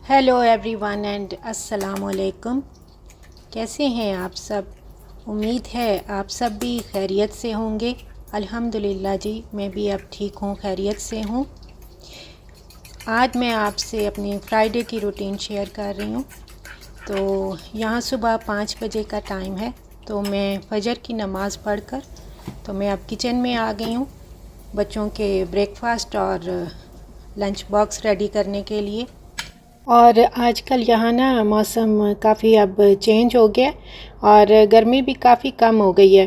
Hello everyone and अस्सलाम वालेकुम। कैसे हैं आप सब? उम्मीद है आप सब भी खैरियत से होंगे। अल्हम्दुलिल्लाह जी, मैं भी अब ठीक हूँ, खैरियत से हूँ। आज मैं आपसे अपनी फ्राइडे की रूटीन शेयर कर रही हूँ। तो यहाँ सुबह 5 बजे का टाइम है, तो मैं फजर की नमाज़ पढ़कर तो मैं अब किचन में आ गई हूँ बच्चों के ब्रेकफास्ट और लंच बॉक्स रेडी करने के लिए। और आजकल यहाँ ना मौसम काफ़ी अब चेंज हो गया और गर्मी भी काफ़ी कम हो गई है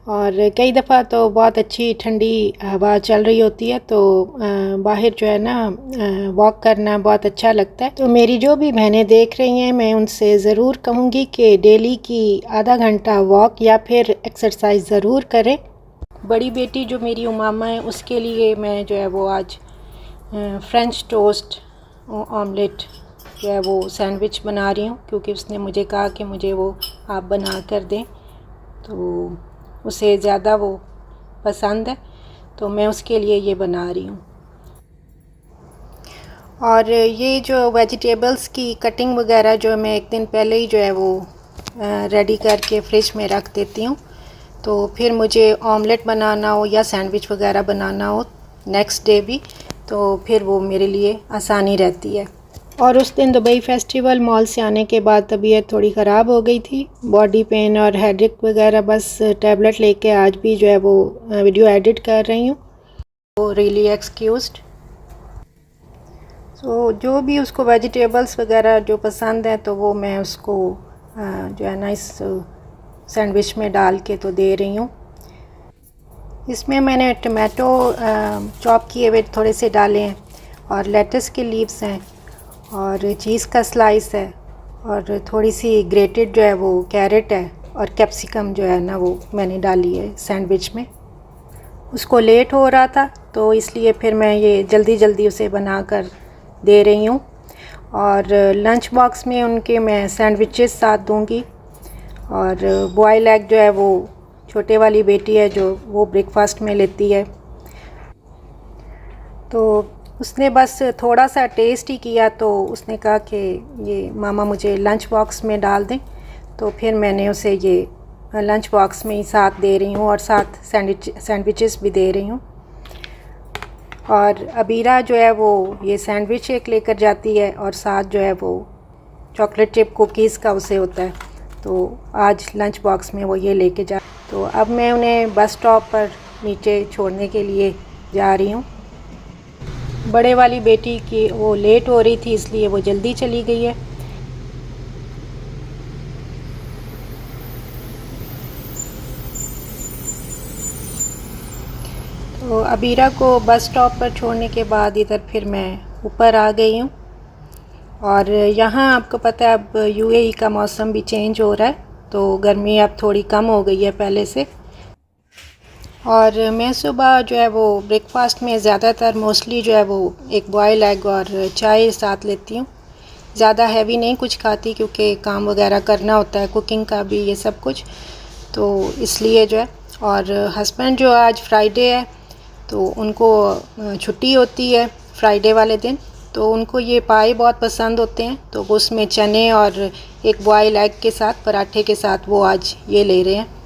और कई दफ़ा तो बहुत अच्छी ठंडी हवा चल रही होती है, तो बाहर जो है ना वॉक करना बहुत अच्छा लगता है। तो मेरी जो भी बहनें देख रही हैं, मैं उनसे ज़रूर कहूँगी कि डेली की आधा घंटा वॉक या फिर एक्सरसाइज ज़रूर करें। बड़ी बेटी जो मेरी उमामा है, उसके लिए मैं जो है वो आज फ्रेंच टोस्ट ऑमलेट जो है वो सैंडविच बना रही हूँ, क्योंकि उसने मुझे कहा कि मुझे वो आप बना कर दें, तो उसे ज़्यादा वो पसंद है, तो मैं उसके लिए ये बना रही हूँ। और ये जो वेजिटेबल्स की कटिंग वगैरह जो मैं एक दिन पहले ही जो है वो रेडी करके फ्रिज में रख देती हूँ, तो फिर मुझे ऑमलेट बनाना हो या सैंडविच वगैरह बनाना हो नेक्स्ट डे भी, तो फिर वो मेरे लिए आसानी रहती है। और उस दिन दुबई फेस्टिवल मॉल से आने के बाद तबीयत थोड़ी ख़राब हो गई थी, बॉडी पेन और हेडेक वगैरह, बस टैबलेट लेके आज भी जो है वो वीडियो एडिट कर रही हूँ। वो रियली एक्सक्यूज्ड। तो जो भी उसको वेजिटेबल्स वगैरह जो पसंद है, तो वो मैं उसको जो है ना इस सैंडविच में डाल के तो दे रही हूँ। इसमें मैंने टमाटो चॉप किए हुए थोड़े से डाले हैं और लेटस के लीव्स हैं और चीज़ का स्लाइस है और थोड़ी सी ग्रेटेड जो है वो कैरेट है और कैप्सिकम जो है ना वो मैंने डाली है सैंडविच में। उसको लेट हो रहा था, तो इसलिए फिर मैं ये जल्दी जल्दी उसे बना कर दे रही हूँ। और लंच बॉक्स में उनके मैं सैंडविचेस साथ दूँगी। और बॉयल एग जो है वो छोटे वाली बेटी है जो वो ब्रेकफास्ट में लेती है, तो उसने बस थोड़ा सा टेस्ट ही किया, तो उसने कहा कि ये मामा मुझे लंच बॉक्स में डाल दें, तो फिर मैंने उसे ये लंच बॉक्स में ही साथ दे रही हूँ और साथ सैंडविचेस भी दे रही हूँ। और अबीरा जो है वो ये सैंडविच एक लेकर जाती है और साथ जो है वो चॉकलेट चिप कुकीज़ का उसे होता है, तो आज लंच बॉक्स में वो ये लेके जा। तो अब मैं उन्हें बस स्टॉप पर नीचे छोड़ने के लिए जा रही हूँ। बड़े वाली बेटी की वो लेट हो रही थी, इसलिए वो जल्दी चली गई है। तो अबीरा को बस स्टॉप पर छोड़ने के बाद इधर फिर मैं ऊपर आ गई हूँ। और यहाँ आपको पता है अब यूएई का मौसम भी चेंज हो रहा है, तो गर्मी अब थोड़ी कम हो गई है पहले से। और मैं सुबह जो है वो ब्रेकफास्ट में ज़्यादातर मोस्टली जो है वो एक बॉयल एग और चाय साथ लेती हूँ। ज़्यादा हैवी नहीं कुछ खाती, क्योंकि काम वगैरह करना होता है, कुकिंग का भी ये सब कुछ, तो इसलिए जो है। और हस्बैंड जो आज फ्राइडे है, तो उनको छुट्टी होती है फ्राइडे वाले दिन, तो उनको ये पाए बहुत पसंद होते हैं, तो वो उसमें चने और एक बॉयल एग के साथ पराठे के साथ वो आज ये ले रहे हैं।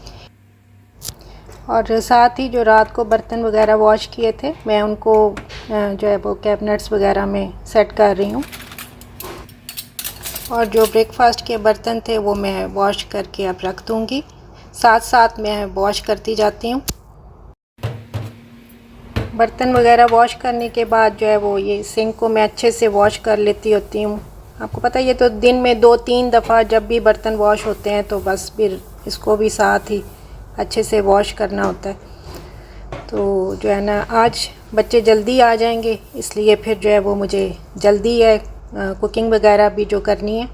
और साथ ही जो रात को बर्तन वगैरह वॉश किए थे, मैं उनको जो है वो कैबिनेट्स वगैरह में सेट कर रही हूँ। और जो ब्रेकफास्ट के बर्तन थे वो मैं वॉश करके अब रख दूँगी, साथ साथ मैं वॉश करती जाती हूँ। बर्तन वगैरह वॉश करने के बाद जो है वो ये सिंक को मैं अच्छे से वॉश कर लेती होती हूँ। आपको पता है ये तो दिन में 2-3 दफ़ा जब भी बर्तन वॉश होते हैं, तो बस फिर इसको भी साथ ही अच्छे से वॉश करना होता है। तो जो है ना आज बच्चे जल्दी आ जाएंगे, इसलिए फिर जो है वो मुझे जल्दी है कुकिंग वगैरह भी जो करनी है।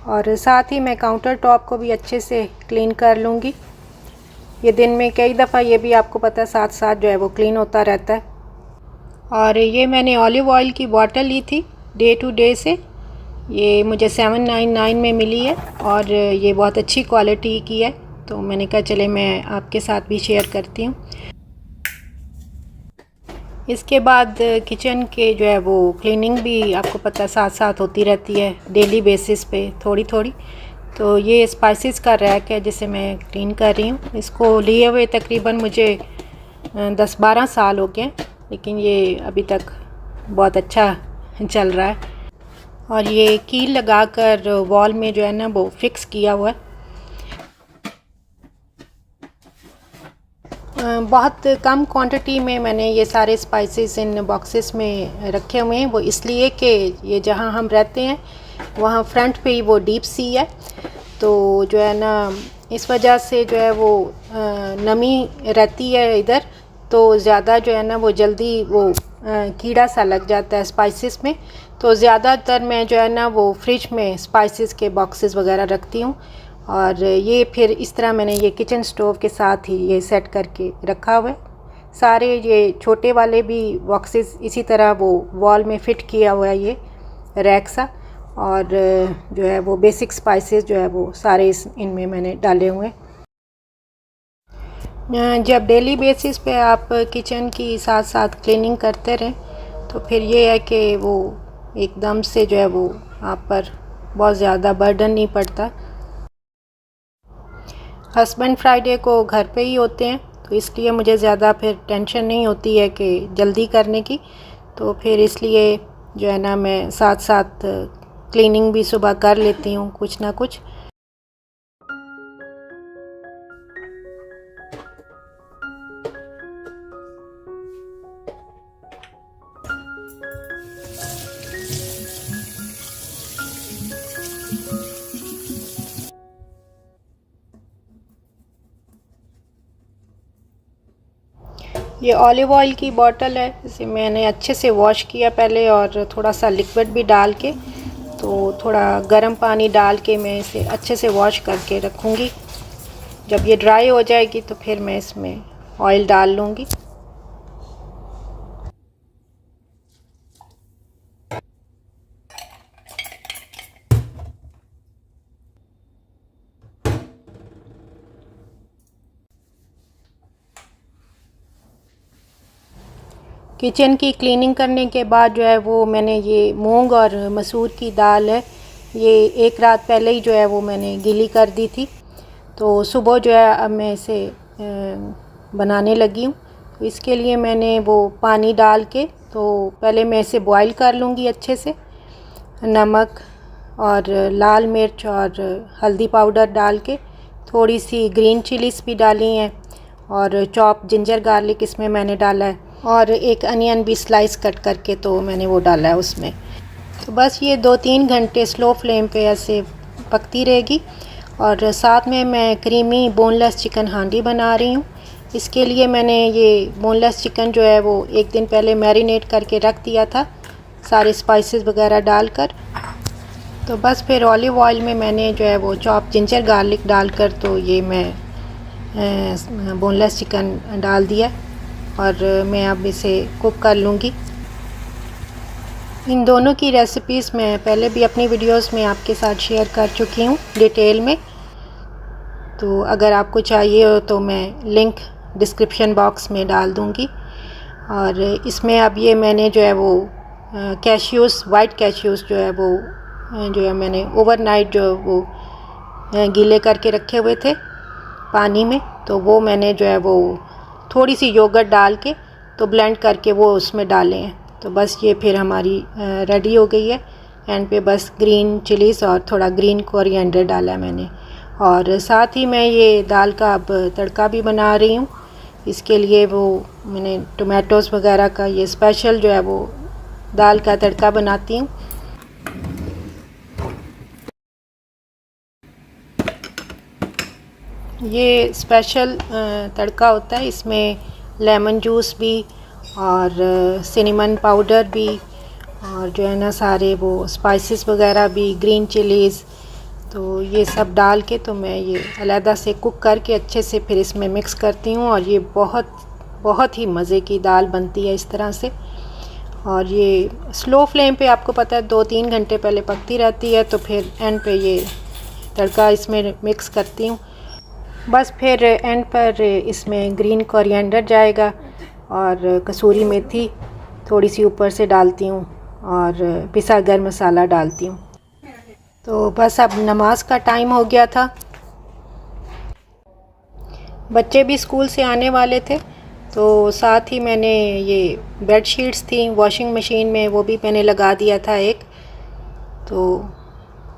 और साथ ही मैं काउंटर टॉप को भी अच्छे से क्लीन कर लूँगी। ये दिन में कई दफ़ा ये भी आपको पता है साथ साथ जो है वो क्लीन होता रहता है। और ये मैंने ऑलिव ऑयल की बॉटल ली थी डे टू डे से, ये मुझे 799 में मिली है और ये बहुत अच्छी क्वालिटी की है, तो मैंने कहा चले मैं आपके साथ भी शेयर करती हूँ। इसके बाद किचन के जो है वो क्लीनिंग भी आपको पता है साथ साथ होती रहती है डेली बेसिस पे थोड़ी थोड़ी। तो ये स्पाइसेस का रैक है जिसे मैं क्लीन कर रही हूँ। इसको लिए हुए तकरीबन मुझे 10-12 साल हो गए, लेकिन ये अभी तक बहुत अच्छा चल रहा है। और ये कील लगाकर वॉल में जो है ना वो फिक्स किया हुआ है। बहुत कम क्वांटिटी में मैंने ये सारे स्पाइसेस इन बॉक्सेस में रखे हुए हैं, वो इसलिए कि ये जहाँ हम रहते हैं वहाँ फ्रंट पे ही वो डीप सी है, तो जो है ना इस वजह से जो है वो नमी रहती है इधर, तो ज़्यादा जो है ना वो जल्दी वो कीड़ा सा लग जाता है स्पाइसेस में। तो ज़्यादातर मैं जो है ना वो फ्रिज में स्पाइसेस के बॉक्सेस वगैरह रखती हूँ। और ये फिर इस तरह मैंने ये किचन स्टोव के साथ ही ये सेट करके रखा हुआ है। सारे ये छोटे वाले भी बॉक्सेस इसी तरह वो वॉल में फ़िट किया हुआ है ये रैक सा। और जो है वो बेसिक स्पाइसेस जो है वो सारे इनमें मैंने डाले हुए। जब डेली बेसिस पे आप किचन की साथ साथ क्लीनिंग करते रहें तो फिर ये है कि वो एकदम से जो है वो आप पर बहुत ज़्यादा बर्डन नहीं पड़ता। हस्बैंड फ्राइडे को घर पे ही होते हैं, तो इसलिए मुझे ज़्यादा फिर टेंशन नहीं होती है कि जल्दी करने की। तो फिर इसलिए जो है ना मैं साथ साथ क्लीनिंग भी सुबह कर लेती हूँ कुछ ना कुछ। ये ऑलिव ऑयल की बोतल है, इसे मैंने अच्छे से वॉश किया पहले और थोड़ा सा लिक्विड भी डाल के, तो थोड़ा गर्म पानी डाल के मैं इसे अच्छे से वॉश करके रखूँगी। जब ये ड्राई हो जाएगी तो फिर मैं इसमें ऑयल डाल लूँगी। किचन की क्लीनिंग करने के बाद जो है वो मैंने ये मूंग और मसूर की दाल है, ये एक रात पहले ही जो है वो मैंने गीली कर दी थी। तो सुबह जो है अब मैं इसे बनाने लगी हूँ। तो इसके लिए मैंने वो पानी डाल के तो पहले मैं इसे बॉईल कर लूँगी अच्छे से। नमक और लाल मिर्च और हल्दी पाउडर डाल के, थोड़ी सी ग्रीन चिलीज़ भी डाली हैं और चॉप जिंजर गार्लिक इसमें मैंने डाला है, और एक अनियन भी स्लाइस कट करके तो मैंने वो डाला है उसमें। तो बस ये 2-3 घंटे स्लो फ्लेम पे ऐसे पकती रहेगी। और साथ में मैं क्रीमी बोनलेस चिकन हांडी बना रही हूँ। इसके लिए मैंने ये बोनलेस चिकन जो है वो एक दिन पहले मैरिनेट करके रख दिया था सारे स्पाइसेस वगैरह डालकर। तो बस फिर ऑलिव ऑयल में मैंने जो है वो चॉप जिंजर गार्लिक डालकर तो ये मैं बोनलेस चिकन डाल दिया और मैं अब इसे कुक कर लूँगी। इन दोनों की रेसिपीज़ मैं पहले भी अपनी वीडियोस में आपके साथ शेयर कर चुकी हूँ डिटेल में, तो अगर आपको चाहिए हो तो मैं लिंक डिस्क्रिप्शन बॉक्स में डाल दूँगी। और इसमें अब ये मैंने जो है वो कैश्यूज़, वाइट कैश्यूज़ जो है वो जो है मैंने ओवरनाइट जो वो गीले करके रखे हुए थे पानी में, तो वो मैंने जो है वो थोड़ी सी योगर्ट डाल के तो ब्लेंड करके वो उसमें डाले हैं। तो बस ये फिर हमारी रेडी हो गई है। एंड पे बस ग्रीन चिलीज़ और थोड़ा ग्रीन कोरिएंडर डाला है मैंने। और साथ ही मैं ये दाल का अब तड़का भी बना रही हूँ। इसके लिए वो मैंने टोमेटोज़ वगैरह का ये स्पेशल जो है वो दाल का तड़का बनाती हूँ। ये स्पेशल तड़का होता है, इसमें लेमन जूस भी और सिनेमन पाउडर भी और जो है ना सारे वो स्पाइसेस वगैरह भी, ग्रीन चिलीज़, तो ये सब डाल के तो मैं ये अलहदा से कुक करके अच्छे से फिर इसमें मिक्स करती हूँ। और ये बहुत बहुत ही मज़े की दाल बनती है इस तरह से। और ये स्लो फ्लेम पे आपको पता है 2-3 घंटे पहले पकती रहती है। तो फिर एंड पे ये तड़का इसमें मिक्स करती हूँ। बस फिर एंड पर इसमें ग्रीन कोरिएंडर जाएगा और कसूरी मेथी थोड़ी सी ऊपर से डालती हूँ और पिसा गरम मसाला डालती हूँ। तो बस अब नमाज का टाइम हो गया था, बच्चे भी स्कूल से आने वाले थे, तो साथ ही मैंने ये बेड शीट्स थी वॉशिंग मशीन में, वो भी मैंने लगा दिया था एक। तो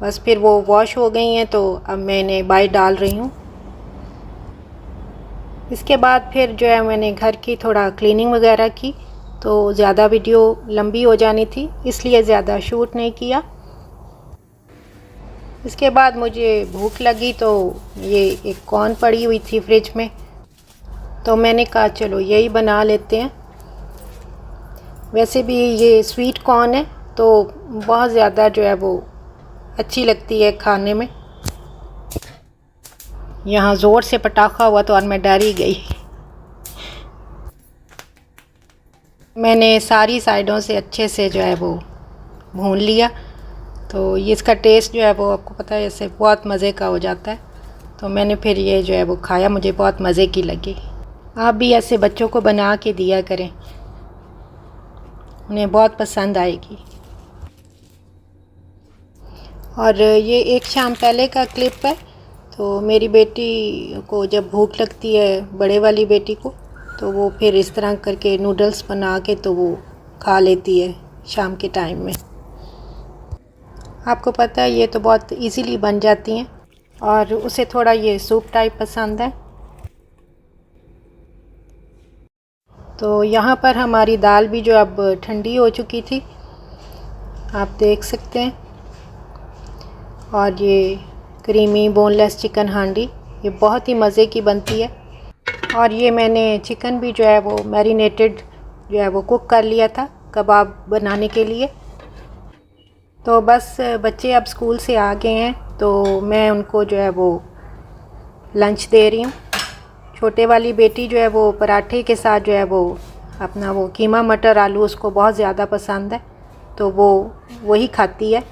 बस फिर वो वॉश हो गई हैं, तो अब मैं इन्हें बाहर डाल रही हूँ। इसके बाद फिर जो है मैंने घर की थोड़ा क्लीनिंग वगैरह की, तो ज़्यादा वीडियो लंबी हो जानी थी इसलिए ज़्यादा शूट नहीं किया। इसके बाद मुझे भूख लगी, तो ये एक कॉर्न पड़ी हुई थी फ्रिज में, तो मैंने कहा चलो यही बना लेते हैं। वैसे भी ये स्वीट कॉर्न है तो बहुत ज़्यादा जो है वो अच्छी लगती है खाने में। यहाँ ज़ोर से पटाखा हुआ तो और मैं डर ही गई। मैंने सारी साइडों से अच्छे से जो है वो भून लिया, तो ये इसका टेस्ट जो है वो आपको पता है ऐसे बहुत मज़े का हो जाता है। तो मैंने फिर ये जो है वो खाया, मुझे बहुत मज़े की लगी। आप भी ऐसे बच्चों को बना के दिया करें, उन्हें बहुत पसंद आएगी। और ये एक शाम पहले का क्लिप है, तो मेरी बेटी को जब भूख लगती है, बड़े वाली बेटी को, तो वो फिर इस तरह करके नूडल्स बना के तो वो खा लेती है शाम के टाइम में। आपको पता है ये तो बहुत इजीली बन जाती हैं और उसे थोड़ा ये सूप टाइप पसंद है। तो यहाँ पर हमारी दाल भी जो अब ठंडी हो चुकी थी, आप देख सकते हैं। और ये क्रीमी बोनलेस चिकन हांडी, ये बहुत ही मज़े की बनती है। और ये मैंने चिकन भी जो है वो मैरिनेटेड जो है वो कुक कर लिया था कबाब बनाने के लिए। तो बस बच्चे अब स्कूल से आ गए हैं, तो मैं उनको जो है वो लंच दे रही हूँ। छोटे वाली बेटी जो है वो पराठे के साथ जो है वो अपना वो कीमा मटर आलू उसको बहुत ज़्यादा पसंद है, तो वो वही खाती है।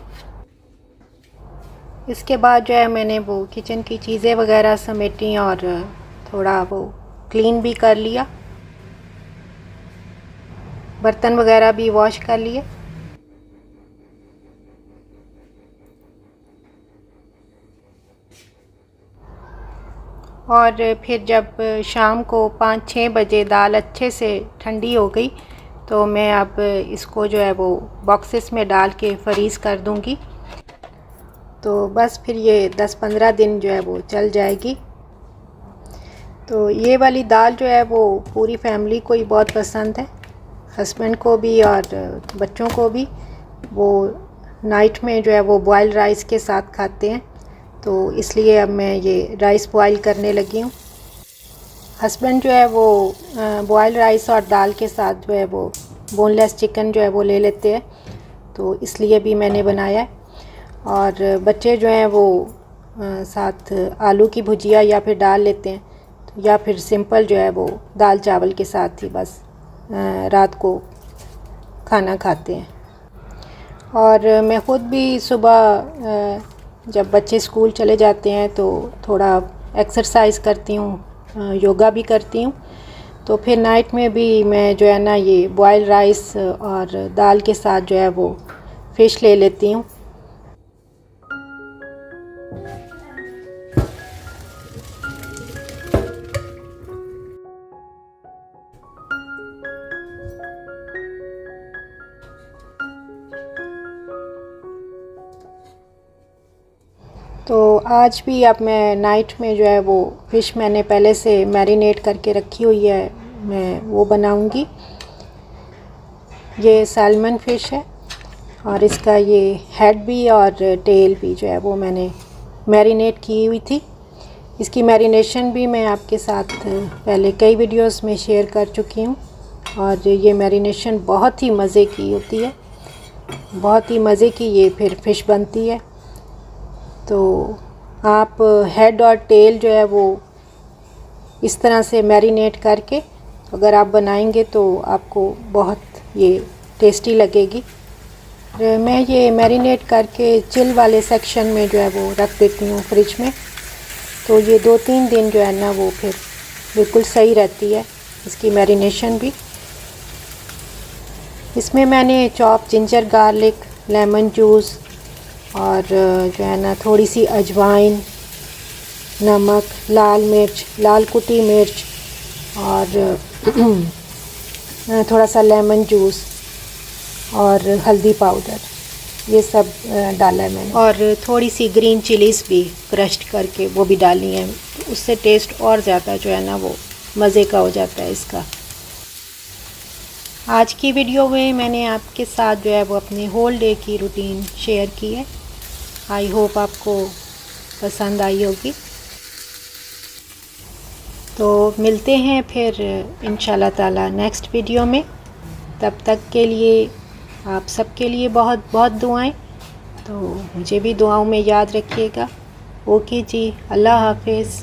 इसके बाद जो है मैंने वो किचन की चीज़ें वगैरह समेटी और थोड़ा वो क्लीन भी कर लिया, बर्तन वगैरह भी वॉश कर लिए। और फिर जब शाम को 5-6 बजे दाल अच्छे से ठंडी हो गई, तो मैं अब इसको जो है वो बॉक्सेस में डाल के फ्रीज़ कर दूंगी। तो बस फिर ये 10-15 दिन जो है वो चल जाएगी। तो ये वाली दाल जो है वो पूरी फैमिली को ही बहुत पसंद है, हस्बैंड को भी और बच्चों को भी। वो नाइट में जो है वो बॉयल राइस के साथ खाते हैं, तो इसलिए अब मैं ये राइस बॉयल करने लगी हूँ। हस्बैंड जो है वो बॉयल राइस और दाल के साथ जो है वो बोनलेस चिकन जो है वो ले लेते हैं, तो इसलिए भी मैंने बनाया है। और बच्चे जो हैं वो साथ आलू की भुजिया या फिर डाल लेते हैं, या फिर सिंपल जो है वो दाल चावल के साथ ही बस रात को खाना खाते हैं। और मैं ख़ुद भी सुबह जब बच्चे स्कूल चले जाते हैं तो थोड़ा एक्सरसाइज करती हूँ, योगा भी करती हूँ। तो फिर नाइट में भी मैं जो है ना ये बॉयल राइस और दाल के साथ जो है वो फ़िश ले लेती हूँ। तो आज भी अब मैं नाइट में जो है वो फ़िश मैंने पहले से मैरिनेट करके रखी हुई है, मैं वो बनाऊंगी। ये सैल्मन फ़िश है और इसका ये हेड भी और टेल भी जो है वो मैंने मैरिनेट की हुई थी। इसकी मैरिनेशन भी मैं आपके साथ पहले कई वीडियोस में शेयर कर चुकी हूँ और ये मैरिनेशन बहुत ही मज़े की होती है, बहुत ही मज़े की ये फिर फ़िश बनती है। तो आप हेड और टेल जो है वो इस तरह से मैरिनेट करके अगर आप बनाएंगे तो आपको बहुत ये टेस्टी लगेगी। मैं ये मैरिनेट करके चिल वाले सेक्शन में जो है वो रख देती हूँ फ्रिज में, तो ये 2-3 दिन जो है ना वो फिर बिल्कुल सही रहती है इसकी मैरिनेशन भी। इसमें मैंने chop ginger garlic, lemon juice और जो है ना थोड़ी सी अजवाइन, नमक, लाल मिर्च, लाल कुटी मिर्च और थोड़ा सा लेमन जूस और हल्दी पाउडर, ये सब डाला है मैंने। और थोड़ी सी ग्रीन चिलीज़ भी क्रश्ड करके वो भी डाली हैं, तो उससे टेस्ट और ज़्यादा जो है ना वो मज़े का हो जाता है इसका। आज की वीडियो में मैंने आपके साथ जो है वो अपने होल डे की रूटीन शेयर की है। आई होप आपको पसंद आई होगी। तो मिलते हैं फिर इंशाल्लाह ताला नेक्स्ट वीडियो में। तब तक के लिए आप सबके लिए बहुत बहुत दुआएं। तो मुझे भी दुआओं में याद रखिएगा। ओके जी, अल्लाह हाफिज़।